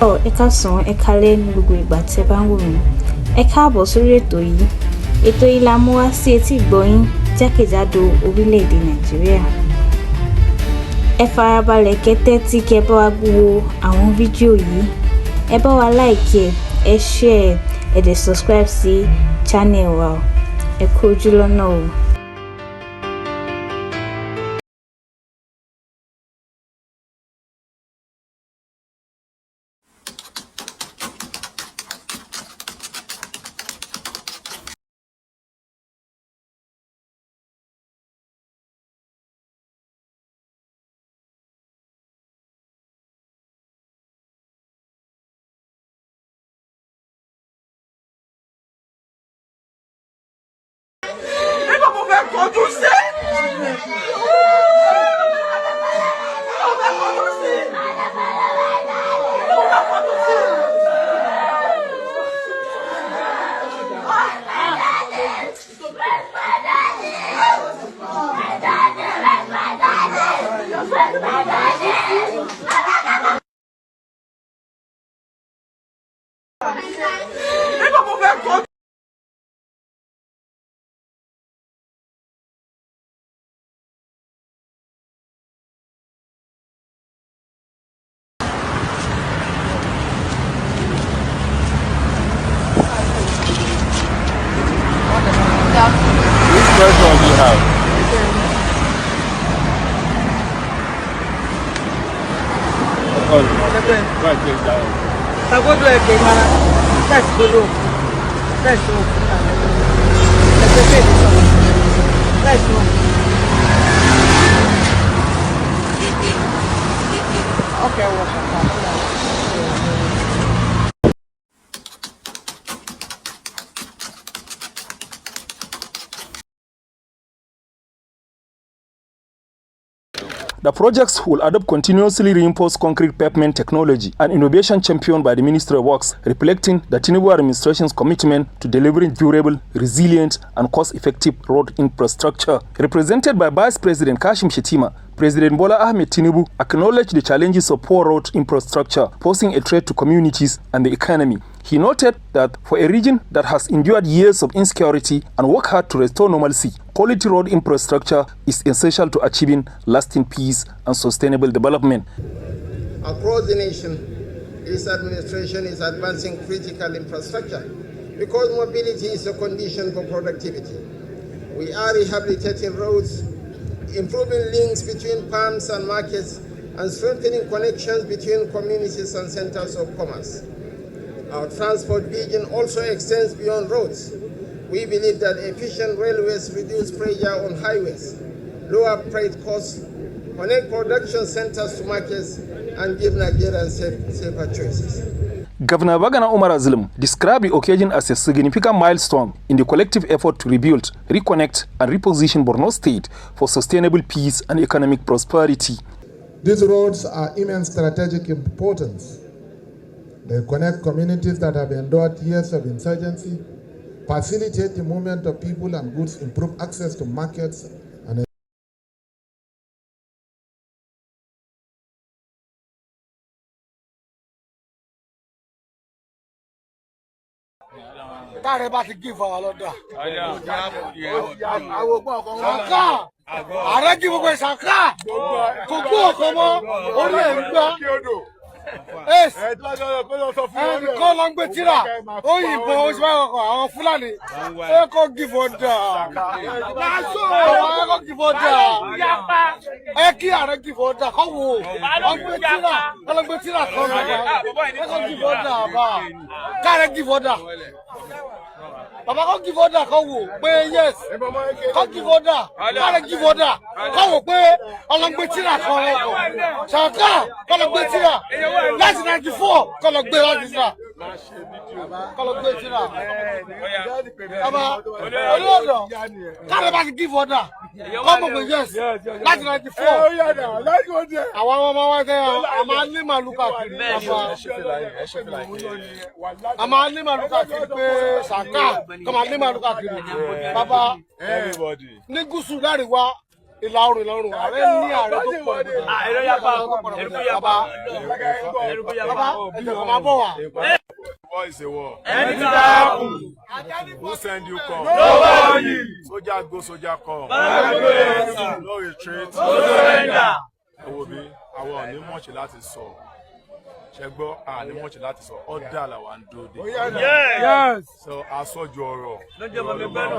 Ẹ káàsán, ẹ káalẹ́ ní gbogbo ìgbà tẹ́ bá ń wò mí. Ẹ káàbọ̀ sórí ètò yìí. Ètò yìí la mú wá sí etí ìgbọ́yín jákèjádò orílẹ̀-èdè Nàìjíríà. Ẹ farabalẹ̀ kẹ́tẹ́tí kẹ́ bá wa wo àwọn fídíò yìí. Ẹ bá wa like ẹ share ẹ dẹ̀ subscribe sí channel wa. Ẹ kú ojú lọ́nà o. Which version do you have? Right, please, down. The projects will adopt continuously reinforced concrete pavement technology, an innovation championed by the Ministry of Works, reflecting the Tinubu administration's commitment to delivering durable, resilient, and cost-effective road infrastructure. Represented by Vice President Kashim Shettima, President Bola Ahmed Tinubu acknowledged the challenges of poor road infrastructure, posing a threat to communities and the economy. He noted that for a region that has endured years of insecurity and worked hard to restore normalcy, quality road infrastructure is essential to achieving lasting peace and sustainable development. Across the nation, this administration is advancing critical infrastructure because mobility is a condition for productivity. We are rehabilitating roads, improving links between farms and markets, and strengthening connections between communities and centers of commerce. Our transport vision also extends beyond roads. We believe that efficient railways reduce pressure on highways, lower freight costs, connect production centers to markets, and give Nigerians safer choices. Governor Bagana Umar Azlim described the occasion as a significant milestone in the collective effort to rebuild, reconnect, and reposition Borno State for sustainable peace and economic prosperity. These roads are immense strategic importance. They connect communities that have endured years of insurgency, facilitate the movement of people and goods, improve access to markets, and Yes. Call long betira. Oh, you boys, our Fulani. I could give order. I could give order. I can't give order. How? I'm betira. I could give order. Can't give order. Baba can't give order. How? Yes. Can't give order. Can't give order. How? I'm betira. Shaka. Can't betira. 1994, kọlọ gbé wá sísá. Kọlọ gbé sísá. Baba, olóòdò, káàlẹ̀ bá ti give order. Come up with yes. 1994. Àwọn ọmọ wa ṣe àmà ní màlúù káàkiri. Àmà ní màlúù káàkiri pé Sàká, kọ́mà ní màlúù káàkiri. Baba, ní gúúsù láríwá, ìlàrùn ààrẹ ní ààrẹ tó pọ̀ ẹ̀rọ yapa War is a war. Who send you come? Nobody. Soldier go, soldier come. No retreat. No surrender. Àwọn ò ní mọ̀ọ́ṣe láti sọ. Ṣẹ́gbọ́ àní mọ̀ọ́ṣe láti sọ. Ọ̀dà làwọn ń dúró dé. Yes. So aṣọ́jú ọ̀rọ̀. Lọ́jọ́ mọ̀ mi gbẹ́nu.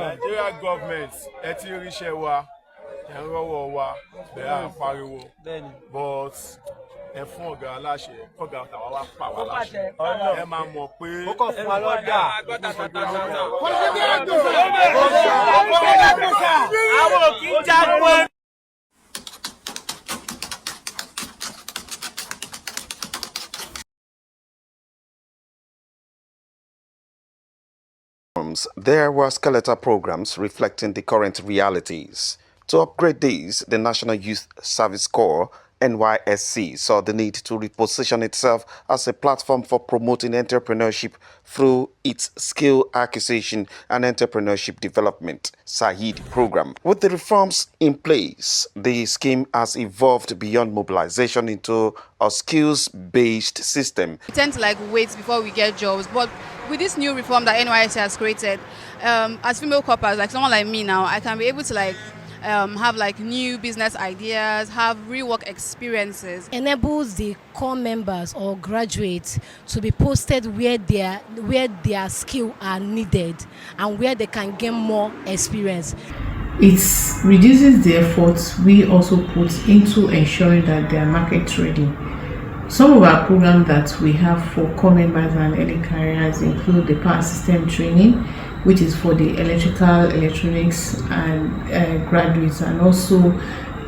Nigeria government ẹ ti ríṣẹ́ wa ẹ ń rọ́wọ́ wa bẹ̀rẹ̀ à ń pariwo but ẹ fún ọ̀gá aláṣẹ ọ̀gá tàwa wá pa wá láṣẹ ẹ máa mọ̀ pé ó kàn fún wa lọ́dà àwọn òkè ń jagun. There were skeletal programs reflecting the current realities. To upgrade these, the National Youth Service Corps, NYSC, saw the need to reposition itself as a platform for promoting entrepreneurship through its skill acquisition and entrepreneurship development (SAHID) program. With the reforms in place, the scheme has evolved beyond mobilization into a skills-based system. We tend to wait before we get jobs, but with this new reform that NYSC has created, as female corpers, like someone like me now, I can be able to have new business ideas, have real work experiences. Enables the core members or graduates to be posted where their skill are needed and where they can gain more experience. It reduces the efforts we also put into ensuring that they are market ready. Some of our programs that we have for core members and early careers include the power system training, which is for the electrical, electronics and graduates, and also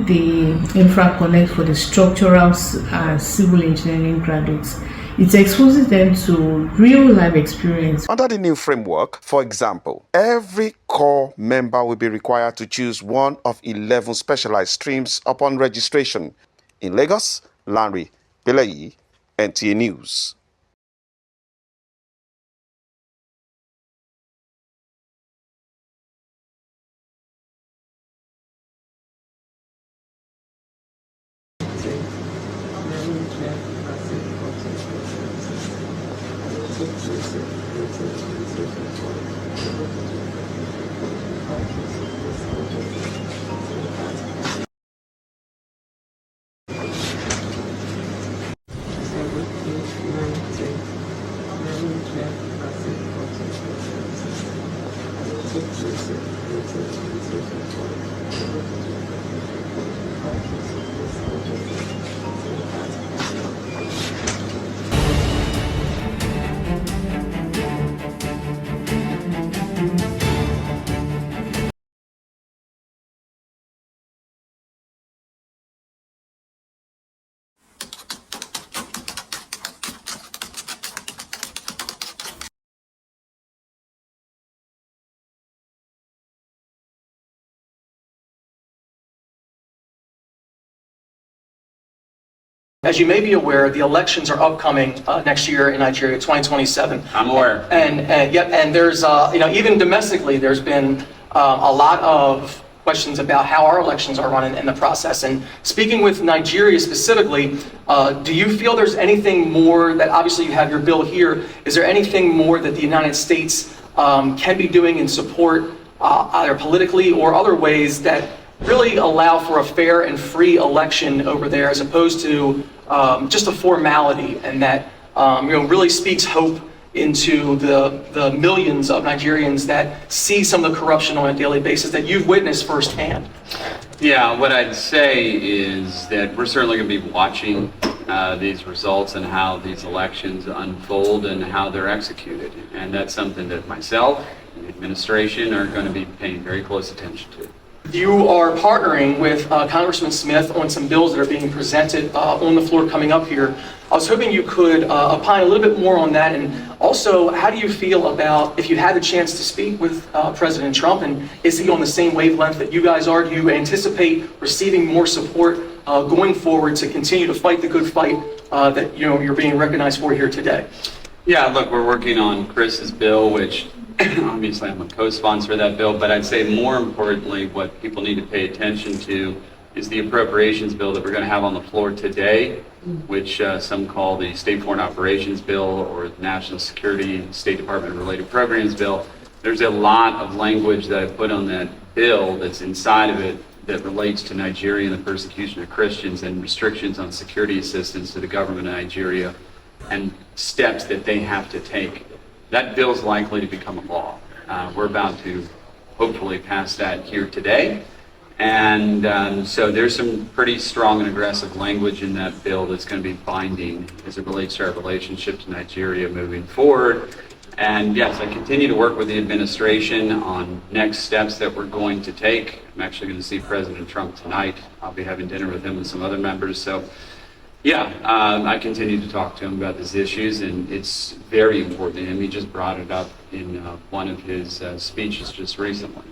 the Infra Connect for the structural civil engineering graduates. It exposes them to real life experience. Under the new framework, for example, every core member will be required to choose one of 11 specialized streams upon registration. In Lagos, Lanre Belayi, NTA News. As you may be aware, the elections are upcoming next year in Nigeria, 2027. I'm aware. And there's, even domestically, there's been a lot of questions about how our elections are run in the process. And speaking with Nigeria specifically, do you feel there's anything more that, obviously you have your bill here, is there anything more that the United States can be doing in support, either politically or other ways, that really allow for a fair and free election over there, as opposed to just a formality, and that really speaks hope into the millions of Nigerians that see some of the corruption on a daily basis that you've witnessed firsthand? Yeah, what I'd say is that we're certainly going to be watching these results and how these elections unfold and how they're executed. And that's something that myself and the administration are going to be paying very close attention to. You are partnering with Congressman Smith on some bills that are being presented on the floor coming up here. I was hoping you could opine a little bit more on that, and also, how do you feel about, if you had the chance to speak with President Trump, and is he on the same wavelength that you guys are? Do you anticipate receiving more support going forward to continue to fight the good fight that you're being recognized for here today? Yeah, look, we're working on Chris's bill, which Obviously, I'm a co-sponsor of that bill, but I'd say more importantly, what people need to pay attention to is the appropriations bill that we're going to have on the floor today, which some call the State Foreign Operations Bill or the National Security State Department Related Programs Bill. There's a lot of language that I put on that bill that's inside of it that relates to Nigeria and the persecution of Christians and restrictions on security assistance to the government of Nigeria and steps that they have to take. That bill is likely to become a law. We're about to hopefully pass that here today. And so there's some pretty strong and aggressive language in that bill that's going to be binding as it relates to our relationship to Nigeria moving forward. And yes, I continue to work with the administration on next steps that we're going to take. I'm actually going to see President Trump tonight. I'll be having dinner with him and some other members. So yeah, I continue to talk to him about these issues, and it's very important to him. He just brought it up in one of his speeches just recently.